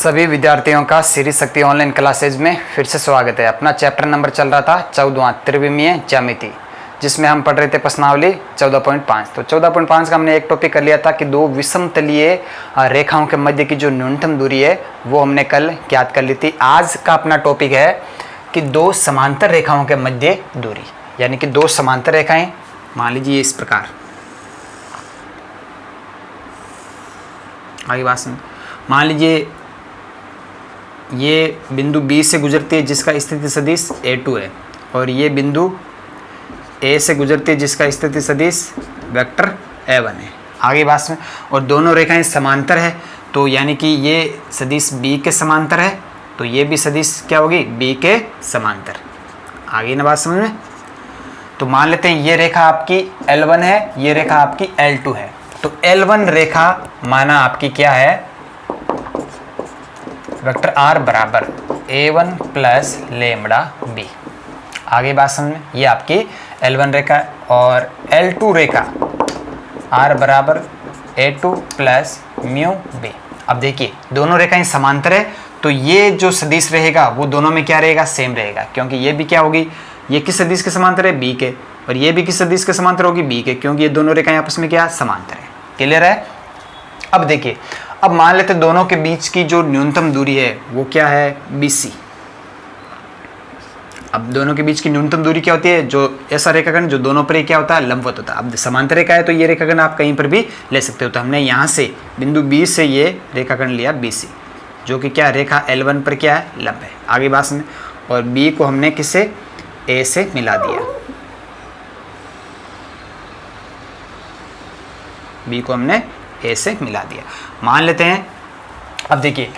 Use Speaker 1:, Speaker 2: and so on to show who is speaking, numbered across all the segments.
Speaker 1: सभी विद्यार्थियों का श्री शक्ति ऑनलाइन क्लासेज में फिर से स्वागत है। अपना चैप्टर नंबर चल रहा था 14वां त्रिविमीय ज्यामिति, जिसमें हम पढ़ रहे थे प्रश्नावली 14.5। तो 14.5 का हमने एक टॉपिक कर लिया था कि दो विषमतलीय रेखाओं के मध्य की जो न्यूनतम दूरी है वो हमने कल ज्ञात कर ली थी। आज का अपना टॉपिक है कि दो समांतर रेखाओं के मध्य दूरी, यानी कि दो समांतर रेखाएं मान लीजिए इस प्रकार। आगे बात सुन, मान लीजिए ये बिंदु B से गुजरती है जिसका स्थिति सदिश A2 है, और ये बिंदु A से गुजरती है जिसका स्थिति सदिश वेक्टर A1 है। आगे बात में, और दोनों रेखाएं समांतर है, तो यानी कि ये सदिश B के समांतर है, तो ये भी सदिश क्या होगी B के समांतर। आगे ना बात समझ में। तो मान लेते हैं ये रेखा आपकी L1 है, ये रेखा आपकी L2 है। तो L1 रेखा माना आपकी क्या है, वेक्टर R बराबर A1 प्लस लेमड़ा B। आगे बात समझ में, ये आपकी L1 रेखा, और L2 रेखा R बराबर A2 प्लस म्यू B। अब देखिए दोनों रेखाएं समांतर है, तो ये जो सदिश रहेगा वो दोनों में क्या रहेगा, सेम रहेगा, क्योंकि ये भी क्या होगी, ये किस सदिश के समांतर है, B के, और ये भी किस सदिश के समांतर होगी, B के, क्योंकि ये दोनों रेखाएं आपस में क्या समांतर है। क्लियर है। अब देखिए, अब मान लेते दोनों के बीच की जो न्यूनतम दूरी है वो क्या है, BC। अब दोनों के बीच की न्यूनतम दूरी क्या होती है, जो ऐसा रेखाखंड जो दोनों पर क्या होता है, लंबवत होता है। अब समांतर रेखा है तो ये रेखाखंड आप कहीं पर भी ले सकते हो। तो हमने यहाँ से बिंदु B से ये रेखाखंड लिया BC, जो कि क्या रेखा L1 पर क्या है, लंब है। आगे बात में, और B को हमने किससे, A से मिला दिया। B को हमने A से मिला दिया। मान लेते हैं, अब देखिए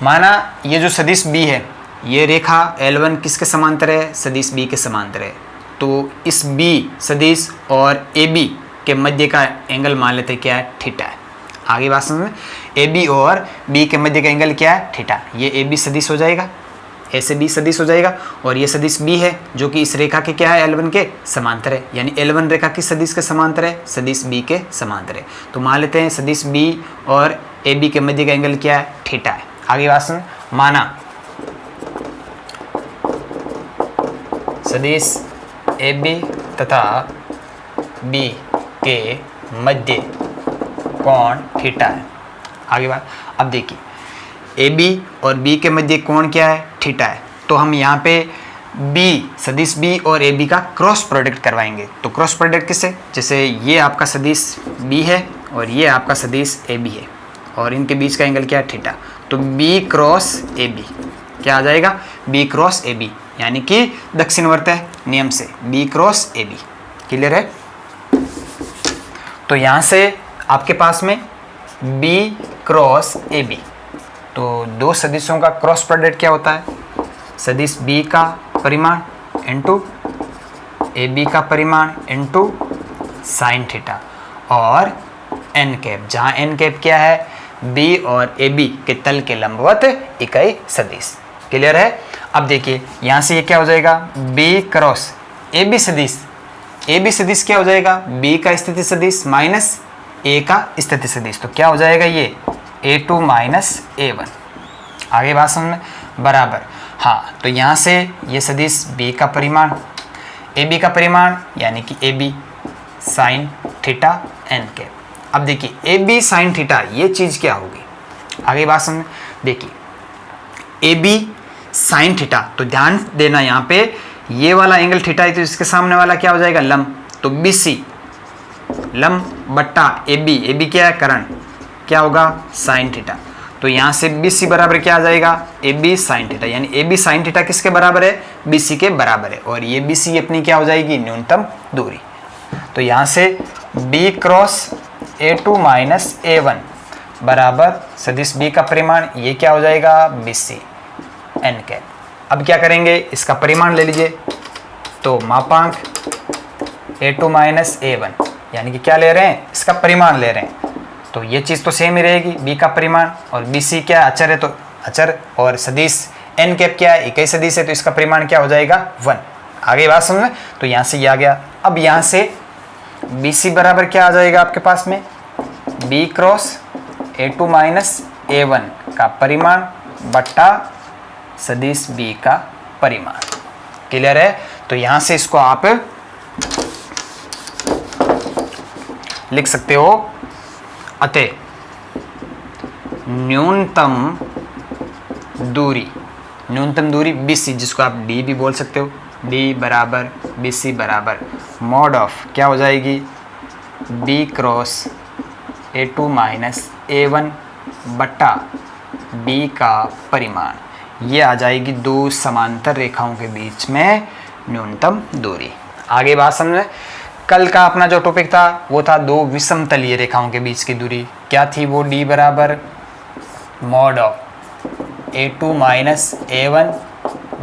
Speaker 1: माना ये जो सदिश B है, ये रेखा L1 किसके समांतर है, सदिश B के समांतर है। तो इस B सदिश और AB के मध्य का एंगल मान लेते हैं क्या है, थीटा है। आगे बात समझ में, AB और B के मध्य का एंगल क्या है, थीटा। ये AB सदिश हो जाएगा, A से B सदिश हो जाएगा, और ये सदिश B है जो कि इस रेखा के क्या है, L1 के समांतर है, यानी L1 रेखा किस सदिश के समांतर है, सदिश B के समांतर है। तो मान लेते हैं सदिश B और AB के मध्य का एंगल क्या है, थीटा है। आगे बात सुन, माना सदिश AB तथा B के मध्य कोण थीटा है। आगे बात, अब देखिए AB और B के मध्य कोण क्या है, थीटा है। तो हम यहाँ पे B सदिश B और AB का क्रॉस प्रोडक्ट करवाएंगे। तो क्रॉस प्रोडक्ट किससे, जैसे ये आपका सदिश B है और ये आपका सदिश AB है, और इनके बीच का एंगल क्या है, थीटा। तो B क्रॉस AB क्या आ जाएगा, B क्रॉस AB, यानी कि दक्षिणावर्त नियम से B क्रॉस AB। क्लियर है। तो यहाँ से आपके पास में B क्रॉस AB, तो दो सदिशों का क्रॉस प्रोडक्ट क्या होता है, सदिश B का परिमाण इंटू AB का परिमाण इंटू साइन थीटा और n कैप, जहाँ n कैप क्या है, B और AB के तल के लंबवत इकाई सदिश। क्लियर है। अब देखिए यहाँ से ये क्या हो जाएगा, B क्रॉस AB सदिश, AB सदिश क्या हो जाएगा, B का स्थिति सदिश माइनस A का स्थिति सदिश, तो क्या हो जाएगा ये A2 माइनस A1। आगे बात समझ में, बराबर, हाँ, तो यहाँ से ये सदिश B का परिमाण, AB का परिमाण, यानी कि AB साइन थीटा n के। अब देखिए AB साइन थीटा ये चीज़ क्या होगी, आगे बात समझ में। देखिए AB साइन थीटा, तो ध्यान देना यहाँ पे ये वाला एंगल थीटा है, तो इसके सामने वाला क्या हो जाएगा, लंब। तो BC लंब बट्टा AB क्या है, कर्ण, क्या होगा, साइन थीटा। तो यहाँ से BC बराबर क्या आ जाएगा, AB साइन थीटा, यानी AB साइन थीटा किसके बराबर है, BC के बराबर है, और ये BC अपनी क्या हो जाएगी, न्यूनतम दूरी। तो यहाँ से B cross A2 minus A1 बराबर सदिश B का परिमाण, ये क्या हो जाएगा, BC n कैप। अब क्या करेंगे, इसका परिमाण ले लीजिए। तो मापांक A2 माइनस A1, यानी कि क्या ले रहे हैं, इसका परिमाण ले रहे हैं। तो ये चीज़ तो सेम ही रहेगी, B का परिमाण, और BC क्या अचर है, तो अचर, और सदिश n कैप क्या है, इकाई सदिश है, तो इसका परिमाण क्या हो जाएगा, 1। आगे बात समझ में। तो यहाँ से ये आ गया। अब यहाँ से BC बराबर क्या आ जाएगा आपके पास में, B cross A2 minus A1 का परिमाण बट्टा सदिश b का परिमाण। क्लियर है? तो यहां से इसको आप लिख सकते हो, अतः न्यूनतम दूरी BC, जिसको आप D भी बोल सकते हो, D बराबर BC बराबर मॉड ऑफ क्या हो जाएगी, B cross A2 minus A1 बट्टा B का परिमाण। ये आ जाएगी दो समांतर रेखाओं के बीच में न्यूनतम दूरी। आगे बात समझ। कल का अपना जो टॉपिक था वो था दो विषमतलीय रेखाओं के बीच की दूरी। क्या थी वो? D बराबर mod of A2 minus A1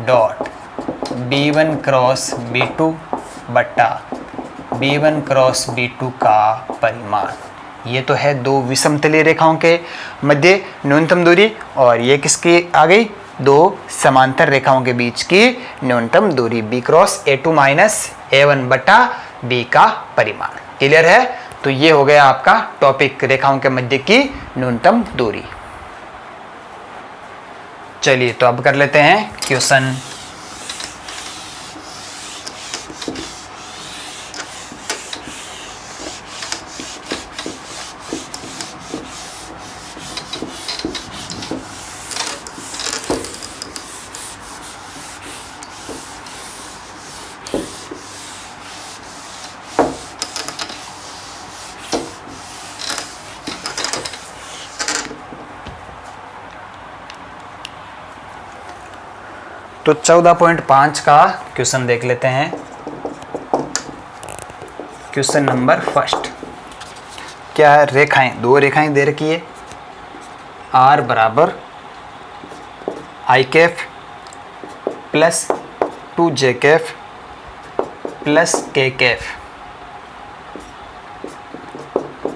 Speaker 1: dot B1 cross B2 बट्टा B1 क्रॉस B2 का परिमाण। ये तो है दो विषमतलीय रेखाओं के मध्य न्यूनतम दूरी, और ये किसकी आ गई? दो समांतर रेखाओं के बीच की न्यूनतम दूरी B cross A2 minus A1 बट्टा B का परिमाण। क्लियर है? तो ये हो गया आपका टॉपिक, रेखाओं के मध्य की न्यूनतम दूरी। चलिए तो अब कर लेते हैं क्वेश्चन। तो 14.5 का क्वेश्चन देख लेते हैं। क्वेश्चन नंबर फर्स्ट, क्या है? रेखाएं, दो रेखाएं दे रखी है। R बराबर I Kaif plus 2J Kaif plus K Kaif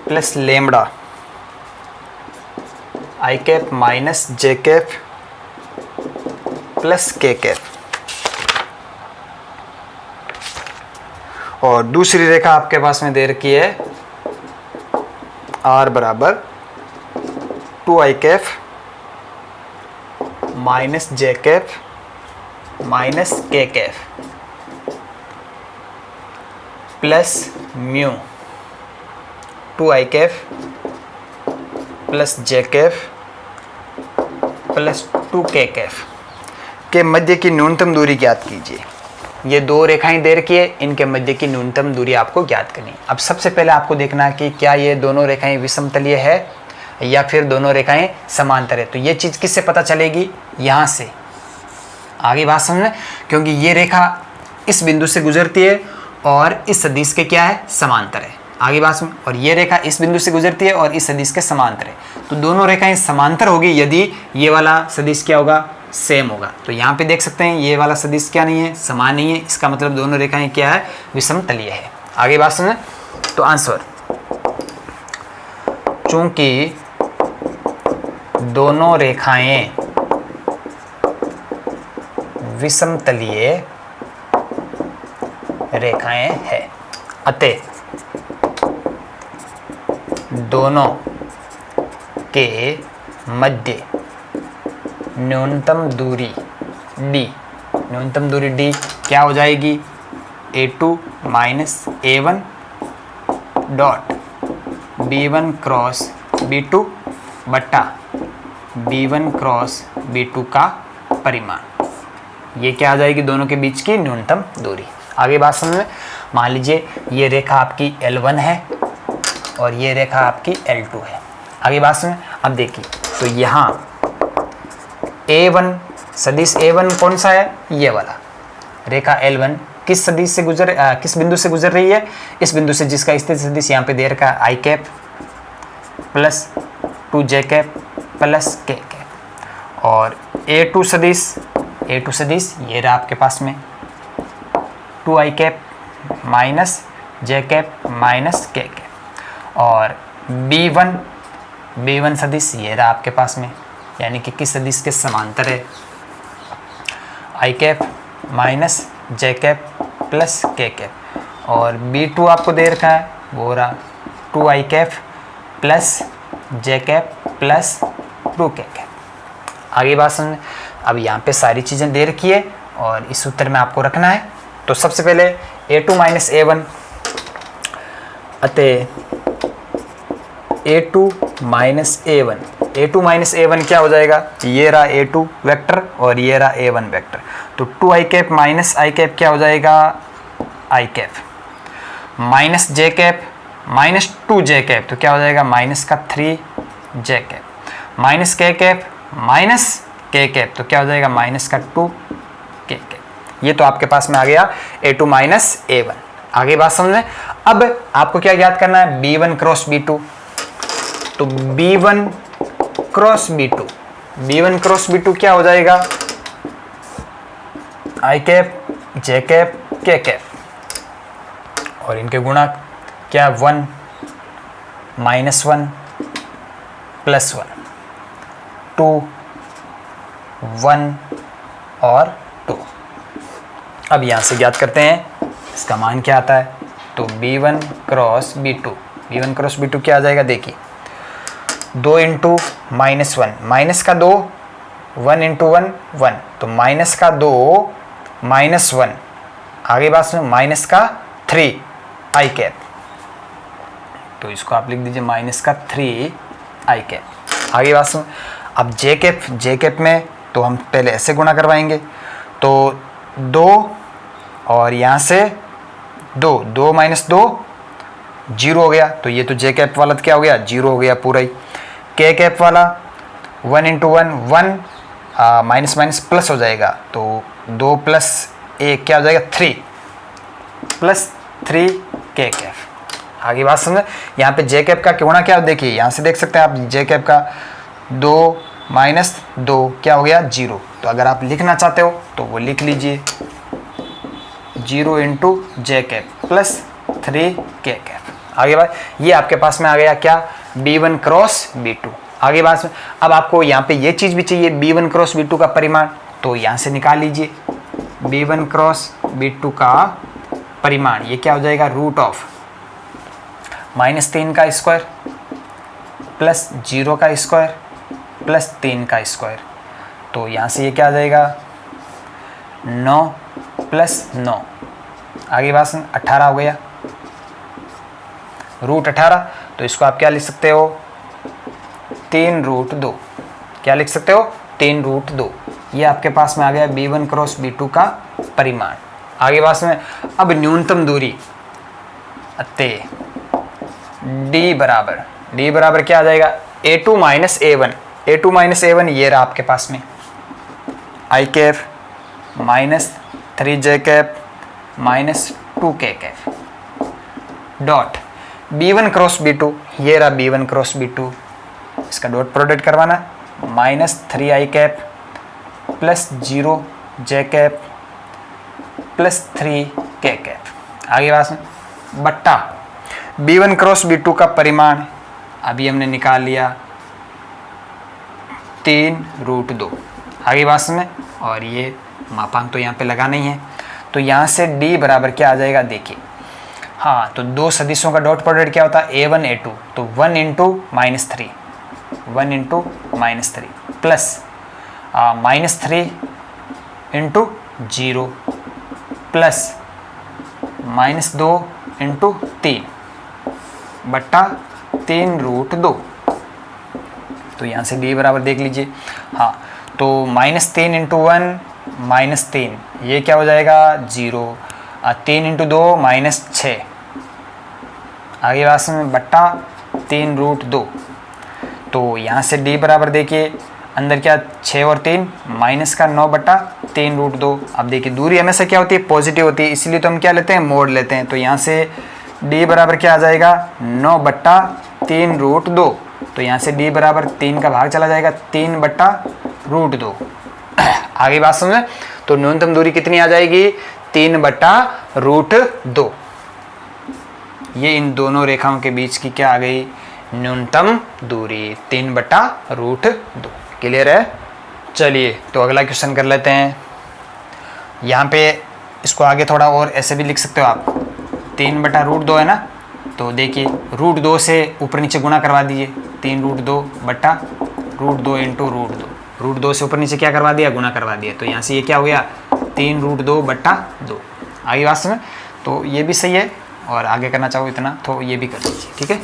Speaker 1: plus lambda I Kaif minus J Kaif plus K Kaif. और दूसरी रेखा आपके पास में दे रखी है R बराबर 2I Kaif minus J Kaif minus K Kaif plus mu 2I Kaif plus J Kaif plus 2K Kaif के मध्य की न्यूनतम दूरी ज्ञात कीजिए। ये दो रेखाएं दे रखी है, इनके मध्य की न्यूनतम दूरी आपको ज्ञात करनी है। अब सबसे पहले आपको देखना है कि क्या ये दोनों रेखाएं विषमतलीय है या फिर दोनों रेखाएं समांतर है। तो ये चीज़ किससे पता चलेगी? यहाँ से। आगे बात समझना, क्योंकि ये रेखा इस बिंदु से गुजरती है और इस सदिश के क्या है? समांतर है। आगे बात समझ। और ये रेखा इस बिंदु से गुजरती है और इस सदिश के समांतर है। तो दोनों रेखाएं समांतर होगी यदि ये वाला सदिश क्या होगा? सेम होगा। तो यहाँ पे देख सकते हैं ये वाला सदिश क्या नहीं है? समान नहीं है। इसका मतलब दोनों रेखाएं क्या है? विषमतलीय है। आगे बात समझे। तो आंसर, चूंकि दोनों रेखाएं विषमतलीय रेखाएं हैं, अतः दोनों के मध्य न्यूनतम दूरी D, न्यूनतम दूरी D क्या हो जाएगी? A2 minus A1 dot B1 cross B2 बट्टा B1 क्रॉस B2 का परिमाण। ये क्या आ जाएगी? दोनों के बीच की न्यूनतम दूरी। आगे बात समझ में। मान लीजिए ये रेखा आपकी L1 है और ये रेखा आपकी L2 है। आगे बात समझ। अब देखिए, तो यहाँ A1 सदिश A1 कौन सा है? ये वाला। रेखा L1 किस सदिश से किस बिंदु से गुजर रही है? इस बिंदु से, जिसका स्थित सदिश यहाँ पे दे रखा है I cap plus 2J cap plus K cap. और A2 सदिश ये रहा आपके पास में 2I cap minus J cap minus K cap. और B1 सदिश ये रहा आपके पास में, यानी कि किस सदिश के समांतर है? I cap minus J cap plus K cap. और B2 आपको दे रखा है, वो रहा 2I cap plus J cap plus 2K cap. आगे बात समझ। अब यहाँ पे सारी चीज़ें दे रखी है और इस उत्तर में आपको रखना है। तो सबसे पहले a2 माइनस a1, अतः a2 माइनस a1 क्या हो जाएगा, ये रहा a2 वेक्टर और ये रहा a1 वेक्टर, तो 2i cap minus i cap क्या हो जाएगा, i cap minus j cap minus 2j cap, तो क्या हो जाएगा माइनस का 3j cap minus k cap minus k cap, तो क्या हो जाएगा माइनस का 2k कैप। ये तो आपके पास में आ गया a2 माइनस a1। आगे बात समझ में। अब आपको क्या याद करना है, b1 क्रॉस b2, तो b1 क्रॉस b2 क्या हो जाएगा, i cap j cap k cap, और इनके गुणा क्या 1 माइनस 1 प्लस 1 2 1 और 2। अब यहाँ से ज्ञात करते हैं इसका मान क्या आता है, तो b1 क्रॉस b2 क्या आ जाएगा, देखिए 2 इंटू माइनस 1, माइनस का 2 1 इंटू 1 1, तो माइनस का 2 माइनस 1, आगे बात में माइनस का 3 i कैप, तो इसको आप लिख दीजिए माइनस का 3 i कैप। आगे बात सुन। अब j कैप में तो हम पहले ऐसे गुणा करवाएंगे, तो 2 और यहाँ से 2 माइनस 2 0 हो गया, तो ये तो j कैप वाला क्या हो गया, 0 हो गया पूरा ही। k कैप वाला 1 इंटू 1 1, माइनस माइनस प्लस हो जाएगा, तो 2 प्लस 1 क्या हो जाएगा 3 प्लस 3 k कैप। आगे बात समझे। यहाँ पे j कैप का गुणा क्या, देखिए यहाँ से देख सकते हैं आप, j कैप का 2 माइनस 2 क्या हो गया 0, तो अगर आप लिखना चाहते हो तो वो लिख लीजिए 0 into j cap plus 3 k cap. आगे बात, ये आपके पास में आ गया क्या, b1 क्रॉस b2। आगे बात में, अब आपको यहाँ पे ये चीज़ भी चाहिए b1 क्रॉस b2 का परिमाण, तो यहाँ से निकाल लीजिए b1 क्रॉस b2 का परिमाण, ये क्या हो जाएगा रूट ऑफ माइनस 3 का स्क्वायर प्लस 0 का स्क्वायर प्लस 3 का स्क्वायर, तो यहाँ से ये क्या आ जाएगा 9 प्लस 9, आगे बात 18 हो गया रूट 18, तो इसको आप क्या लिख सकते हो 3 रूट 2, क्या लिख सकते हो 3 रूट 2। ये आपके पास में आ गया b1 क्रॉस b2 का परिमाण। आगे बात में, अब न्यूनतम दूरी अतः d बराबर क्या आ जाएगा a2 माइनस a1, ये रहा आपके पास में i cap minus 3j cap minus 2k cap dot b1 cross b2, ये रहा b1 क्रॉस b2, इसका डॉट प्रोडक्ट करवाना minus 3i cap plus 0j cap plus 3k cap. आगे बात में बट्टा b1 क्रॉस b2 का परिमाण अभी हमने निकाल लिया 3 रूट 2। आगे बात में, और ये मापांक तो यहाँ पे लगा नहीं है, तो यहाँ से d बराबर क्या आ जाएगा, देखिए हाँ, तो दो सदिशों का डॉट प्रोडक्ट क्या होता है a1 a2, तो 1 into minus 3 plus minus 3 into 0 plus minus 2 into 3 बट्टा 3 रूट 2, तो यहाँ से d बराबर देख लीजिए हाँ, तो माइनस 3 इंटू 1 माइनस 3, ये क्या हो जाएगा 0, 3 इंटू 2 माइनस 6, आगे बात में बट्टा 3 रूट 2, तो यहाँ से d बराबर देखिए अंदर क्या 6 और 3 माइनस का 9 बट्टा 3 रूट 2। अब देखिए दूरी हमेशा क्या होती है पॉजिटिव होती है, इसलिए तो हम क्या लेते हैं मोड लेते हैं, तो यहाँ से d बराबर क्या आ जाएगा 9 बट्टा 3 रूट 2, तो यहाँ से d बराबर 3 का भाग चला जाएगा 3 बट्टा रूट 2। आगे बात समझे, तो न्यूनतम दूरी कितनी आ जाएगी 3 बट्टा रूट 2। ये इन दोनों रेखाओं के बीच की क्या आ गई न्यूनतम दूरी 3 बट्टा रूट 2। क्लियर है। चलिए तो अगला क्वेश्चन कर लेते हैं। यहाँ पे इसको आगे थोड़ा और ऐसे भी लिख सकते हो आप, 3 बटा रूट 2 है ना, तो देखिए रूट 2 से ऊपर नीचे गुणा करवा दीजिए, 3 रूट 2 बटा रूट 2 इंटू रूट 2, √2 से ऊपर नीचे क्या करवा दिया, गुना करवा दिया। तो यहाँ से ये क्या हो गया, 3√2/2। आगे बात समझ। तो ये भी सही है, और आगे करना चाहो इतना तो ये भी कर लीजिए, ठीक है।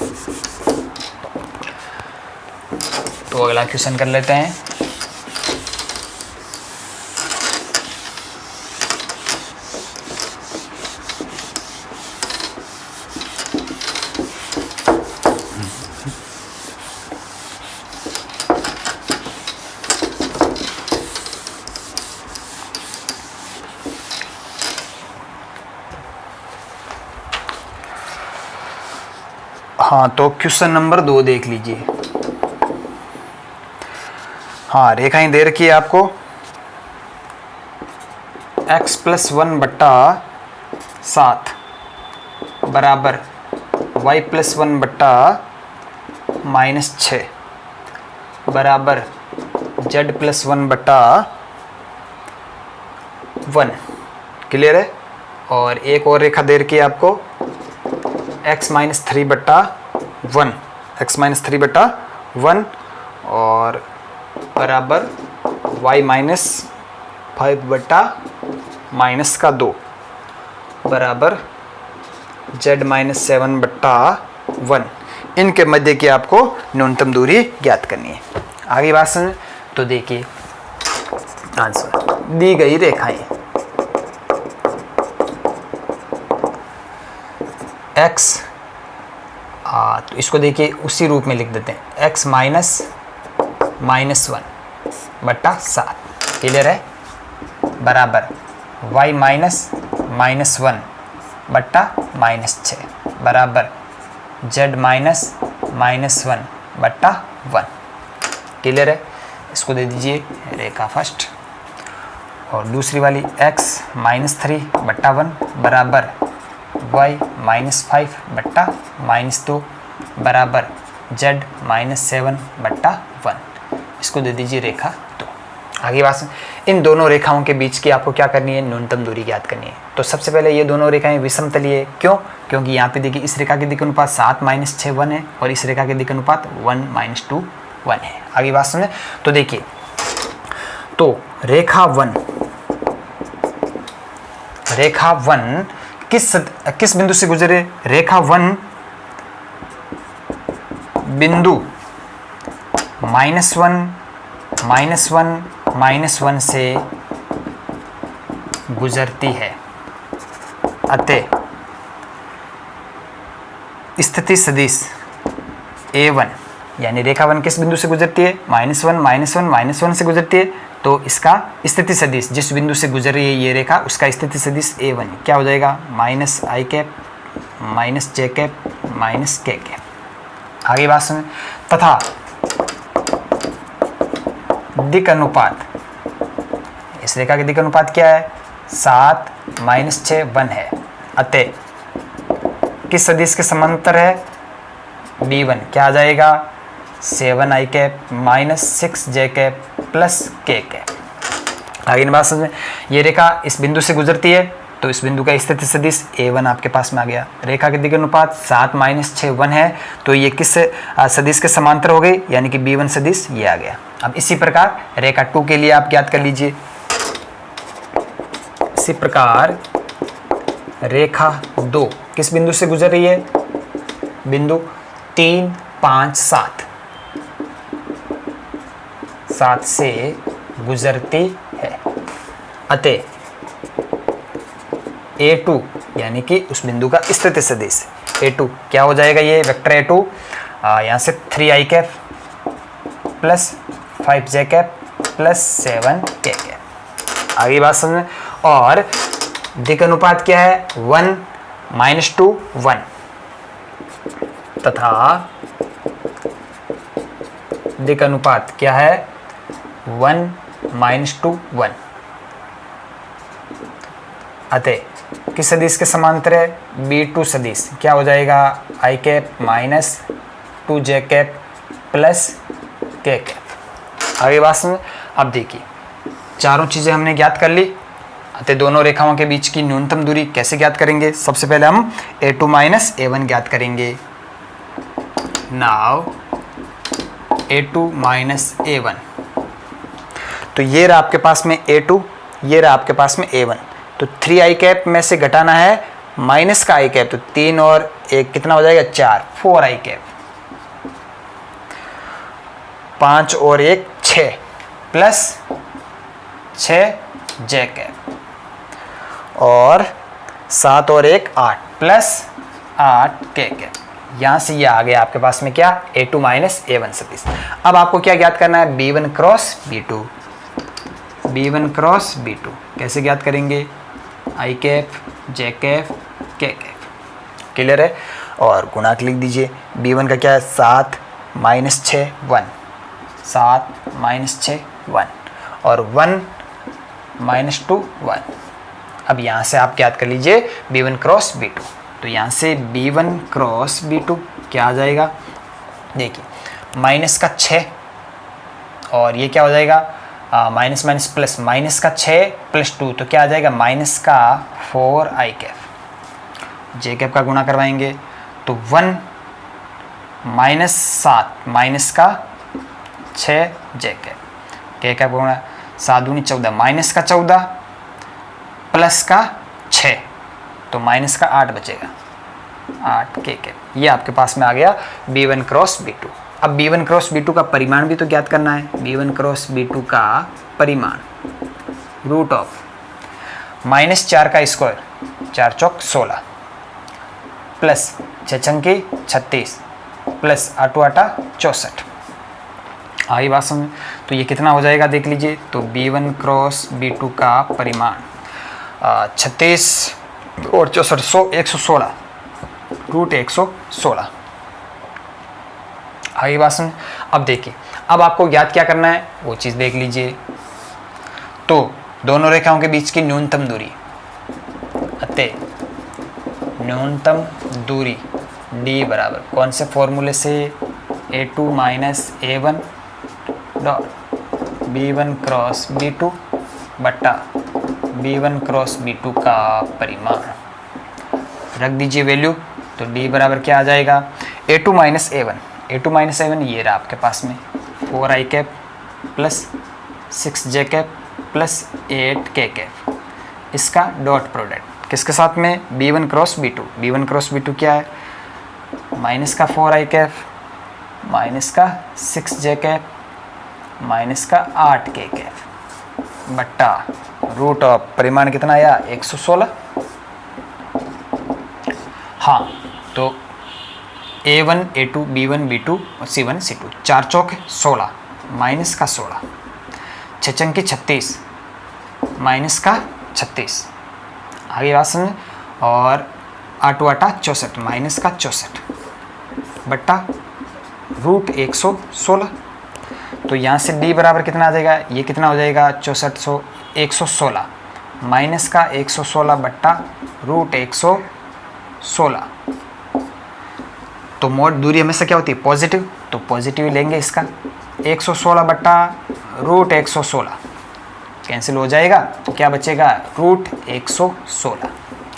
Speaker 1: तो अगला क्वेश्चन कर लेते हैं। हाँ, तो क्वेश्चन नंबर 2 देख लीजिए। हाँ, रेखाएं दे रखी है आपको, x+1/7 बराबर y+1/-6 बराबर z+1/1। क्लियर है। और एक और रेखा दे रखी है आपको, x-3/1 और बराबर y-5/-2 बराबर z-7/1। इनके मध्य की आपको न्यूनतम दूरी ज्ञात करनी है। आगे बात समझ। तो देखिए आंसर दी गई रेखाएं x, तो इसको देखिए उसी रूप में लिख देते हैं, x-1/7 क्लियर है बराबर y-1/-6 बराबर z-1/1 क्लियर है। इसको दे दीजिए रेखा फर्स्ट। और दूसरी वाली x-3/1 बराबर y-5/-2 बराबर z-7/1। इसको दे दीजिए रेखा 2। आगे बात, इन दोनों रेखाओं के बीच की आपको क्या करनी है, न्यूनतम दूरी ज्ञात करनी है। तो सबसे पहले ये दोनों रेखाएं विषमतलीय है। क्यों? क्योंकि यहाँ पे देखिए इस रेखा के दिक् अनुपात 7-6 1 है और इस रेखा के दिक् अनुपात 1-2 1 है। आगे बात समझे। तो देखिए, तो रेखा 1 किस बिंदु से गुजरे, रेखा 1 बिंदु -1 से गुजरती है। अतः स्थिति सदिश A1 यानी रेखा 1 किस बिंदु से गुजरती है, -1 से गुजरती है। तो इसका स्थिति सदिश जिस बिंदु से गुजर रही है ये रेखा, उसका स्थिति सदिश A1 क्या हो जाएगा, -i -j -k। आगे बात सुन। तथा दिक् अनुपात, इस रेखा के दिक् अनुपात क्या है, 7-6 1 है। अतः किस सदिश के समांतर है, B1 क्या आ जाएगा, 7i -6j k। आगे बात समझ में। ये रेखा इस बिंदु से गुजरती है तो इस बिंदु का स्थिति सदिश A1 आपके पास में आ गया। रेखा के दिक् अनुपात 7-6 1 है, तो ये किस सदिश के समांतर हो गई, यानी कि B1 सदिश ये आ गया। अब इसी प्रकार रेखा 2 के लिए आप ज्ञात कर लीजिए। इसी प्रकार रेखा 2 किस बिंदु से गुजर रही है, बिंदु 3, 5, 7 से गुजरती है। अतः A2 यानी कि उस बिंदु का स्थिति सदिश A2 क्या हो जाएगा, ये वेक्टर A2 यहाँ से 3i plus 5j plus 7k। आगे बात समझ। और दिक् अनुपात क्या है, 1-2 1 तथा दिक् अनुपात क्या है, 1-2 1। अतः किस सदिश के समांतर है, B2 सदिश क्या हो जाएगा, i minus 2j plus k। आगे बात समझ। अब देखिए चारों चीज़ें हमने ज्ञात कर ली। अतः दोनों रेखाओं के बीच की न्यूनतम दूरी कैसे ज्ञात करेंगे, सबसे पहले हम A2 माइनस A1 ज्ञात करेंगे। नाउ A2 माइनस A1 तो ये रहा आपके पास में A2, ये रहा आपके पास में A1। तो 3i कैप में से घटाना है माइनस का i कैप, तो 3 और 1 कितना हो जाएगा 4, 4i कैप। 5 और 1 6 प्लस 6 j कैप और 7 और 1 8 प्लस 8 k कैप। यहाँ से ये आ गया आपके पास में क्या A2 माइनस A1 सदिश। अब आपको क्या ज्ञात करना है B1 cross B2, B1 cross B2 कैसे ज्ञात करेंगे i cap j cap k cap. Clear है। और गुणाक लिख दीजिए। B1 का क्या है 7 माइनस 6 1, 7 माइनस 6 1 और 1 माइनस 2 1। अब यहाँ से आप ज्ञात कर लीजिए B1 क्रॉस B2। तो यहाँ से B1 क्रॉस B2 क्या आ जाएगा, देखिए माइनस का 6 और ये क्या हो जाएगा माइनस माइनस प्लस, माइनस का 6 प्लस 2 तो क्या आ जाएगा माइनस का 4i कैप। j कैप का गुणा करवाएंगे तो 1 माइनस 7 माइनस का 6 j कैप, k कैप का गुणा 7 दूनी 14 माइनस का 14 प्लस का 6 तो माइनस का 8 बचेगा 8 k कैप। ये आपके पास में आ गया B1 क्रॉस B2। अब B1 क्रॉस B2 का परिमाण भी तो ज्ञात करना है। B1 क्रॉस B2 का परिमाण रूट ऑफ माइनस 4 का स्क्वायर 4 चौक 16 प्लस 6 छंकी 36 प्लस 8 8 64। आई बात समझ। तो ये कितना हो जाएगा देख लीजिए। तो B1 क्रॉस B2 का परिमाण 36 और 64 116 रूट 116। आई बात समझ। अब देखिए अब आपको ज्ञात क्या करना है वो चीज़ देख लीजिए। तो दोनों रेखाओं के बीच की न्यूनतम दूरी, अतः न्यूनतम दूरी d बराबर कौन से फॉर्मूले से A2 minus A1 dot B1 cross B2 बट्टा B1 क्रॉस B2 का परिमाण रख दीजिए वैल्यू। तो d बराबर क्या आ जाएगा A2 minus A1, A2 minus A1 ये रहा आपके पास में 4i cap plus 6j cap plus 8k cap. इसका डॉट प्रोडक्ट किसके साथ में B1 cross B2। B1 cross B2 क्या है माइनस का 4i कैप माइनस का 6j कैप माइनस का 8k कैप बट्टा रूट ऑफ परिमाण कितना आया 116। हाँ तो A1 A2 B1 B2 और C1 C2 4 चौक 16 माइनस का 16 6 चंकी 36 माइनस का 36। आगे बात समझ। और 8 8 64 माइनस का 64 बट्टा रूट 116। तो यहाँ से d बराबर कितना आ जाएगा ये कितना हो जाएगा 116 माइनस का 116 बट्टा रूट 116। तो मोड दूरी हमेशा क्या होती है पॉजिटिव, तो पॉजिटिव लेंगे इसका 116 बट्टा रूट 116 कैंसिल हो जाएगा तो क्या बचेगा रूट 116।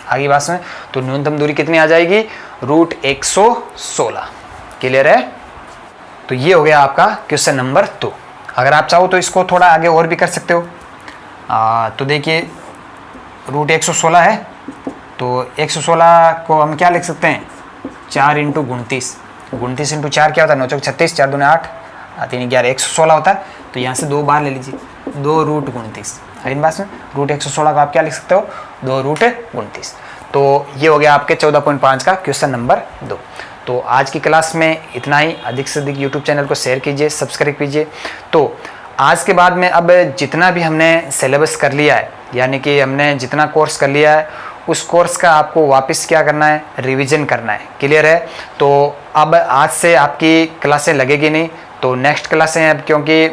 Speaker 1: आगे बात में तो न्यूनतम दूरी कितनी आ जाएगी रूट 116। क्लियर है। तो ये हो गया आपका क्वेश्चन नंबर 2। अगर आप चाहो तो इसको थोड़ा आगे और भी कर सकते हो। तो देखिए रूट 116 है तो 116 को हम क्या लिख सकते हैं 4 इंटू 29, 29 इंटू 4 क्या होता है 9 चौक 36 4 दूने 8 3 11 116 होता है। तो यहाँ से 2 बार ले लीजिए 2 रूट 29। इन बात में रूट 116 को आप क्या लिख सकते हो 2 रूट 29। तो ये हो गया आपके 14.5 का क्वेश्चन नंबर 2। तो आज की क्लास में इतना ही। अधिक से अधिक यूट्यूब चैनल को शेयर कीजिए, सब्सक्राइब कीजिए। तो आज के बाद में अब जितना भी हमने सिलेबस कर लिया है यानी कि हमने जितना कोर्स कर लिया है उस कोर्स का आपको वापस क्या करना है रिवीजन करना है। क्लियर है। तो अब आज से आपकी क्लासें लगेगी नहीं, तो नेक्स्ट क्लासें हैं अब क्योंकि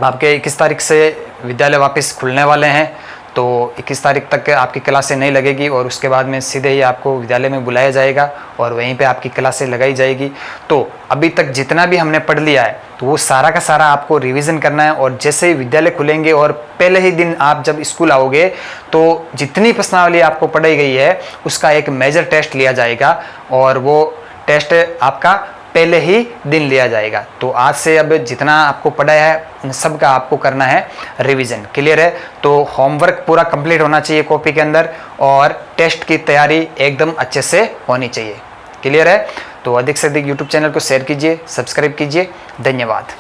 Speaker 1: आपके 21 तारीख से विद्यालय वापस खुलने वाले हैं। तो 21 तारीख तक आपकी क्लासें नहीं लगेगी और उसके बाद में सीधे ही आपको विद्यालय में बुलाया जाएगा और वहीं पे आपकी क्लासें लगाई जाएगी। तो अभी तक जितना भी हमने पढ़ लिया है तो वो सारा का सारा आपको रिवीजन करना है। और जैसे ही विद्यालय खुलेंगे और पहले ही दिन आप जब स्कूल आओगे तो जितनी प्रश्नावली आपको पढ़ाई गई है उसका एक मेजर टेस्ट लिया जाएगा और वो टेस्ट आपका पहले ही दिन लिया जाएगा। तो आज से अब जितना आपको पढ़ा है उन सब का आपको करना है रिवीजन। क्लियर है? तो होमवर्क पूरा कंप्लीट होना चाहिए कॉपी के अंदर और टेस्ट की तैयारी एकदम अच्छे से होनी चाहिए। क्लियर है? तो अधिक से अधिक यूट्यूब चैनल को शेयर कीजिए, सब्सक्राइब कीजिए। धन्यवाद।